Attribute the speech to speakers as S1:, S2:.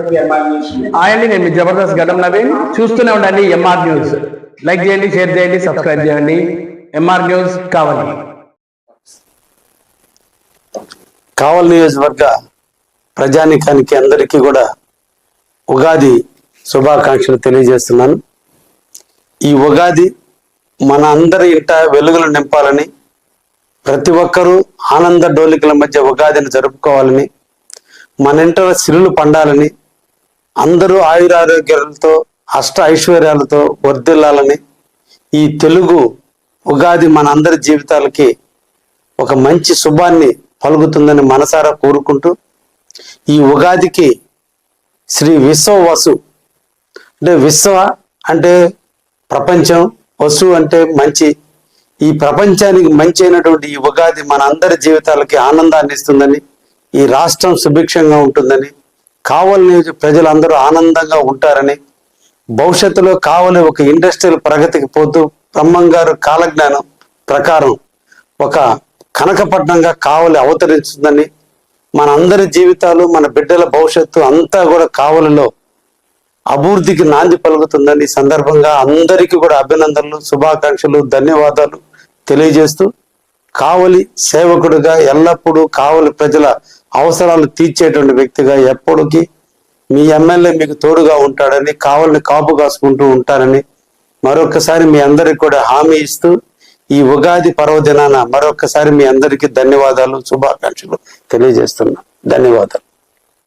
S1: అండి, నేను మీ జబర్దస్త్ గడ్డం నవీన్. చూస్తూనే ఉండండి ఎంఆర్ న్యూస్. లైక్ చేయండి, షేర్ చేయండి, సబ్స్క్రైబ్ చేయండి. ఎంఆర్ న్యూస్ కావాలి.
S2: కావలి నియోజకవర్గ ప్రజానికానికి అందరికీ కూడా ఉగాది శుభాకాంక్షలు తెలియజేస్తున్నాను. ఈ ఉగాది మన అందరి ఇంట వెలుగులు నింపాలని, ప్రతి ఒక్కరూ ఆనంద డోలికల మధ్య ఉగాదిని జరుపుకోవాలని, మన ఇంట సిరులు పండాలని, అందరూ ఆయురారోగ్యాలతో అష్ట ఐశ్వర్యాలతో వర్ధిల్లాలని, ఈ తెలుగు ఉగాది మన అందరి జీవితాలకి ఒక మంచి శుభాన్ని పలుకుతుందని మనసారా కోరుకుంటూ, ఈ ఉగాదికి శ్రీ విశ్వవసు అంటే విశ్వ అంటే ప్రపంచం, వసు అంటే మంచి, ఈ ప్రపంచానికి మంచి అయినటువంటి ఈ ఉగాది మన అందరి జీవితాలకి ఆనందాన్ని ఇస్తుందని, ఈ రాష్ట్రం సుభిక్షంగా ఉంటుందని, కావలి ప్రజలందరూ ఆనందంగా ఉంటారని, భవిష్యత్తులో కావలి ఒక ఇండస్ట్రియల్ ప్రగతికి పోతూ బ్రహ్మంగారు కాలజ్ఞానం ప్రకారం ఒక కనకపట్నంగా కావలి అవతరిస్తుందని, మన అందరి జీవితాలు మన బిడ్డల భవిష్యత్తు అంతా కూడా కావలిలో అభివృద్ధికి నాంది పలుకుతుందని సందర్భంగా అందరికీ కూడా అభినందనలు, శుభాకాంక్షలు, ధన్యవాదాలు తెలియజేస్తూ, కావలి సేవకుడిగా ఎల్లప్పుడూ కావలి ప్రజల అవసరాలు తీర్చేటువంటి వ్యక్తిగా ఎప్పటికీ మీ ఎమ్మెల్యే మీకు తోడుగా ఉంటాడని, కావలిని కాపు కాసుకుంటూ ఉంటానని మరొకసారి మీ అందరికి కూడా హామీ ఇస్తూ, ఈ ఉగాది పర్వదినాన మరొకసారి మీ అందరికీ ధన్యవాదాలు, శుభాకాంక్షలు తెలియజేస్తున్నా. ధన్యవాదాలు.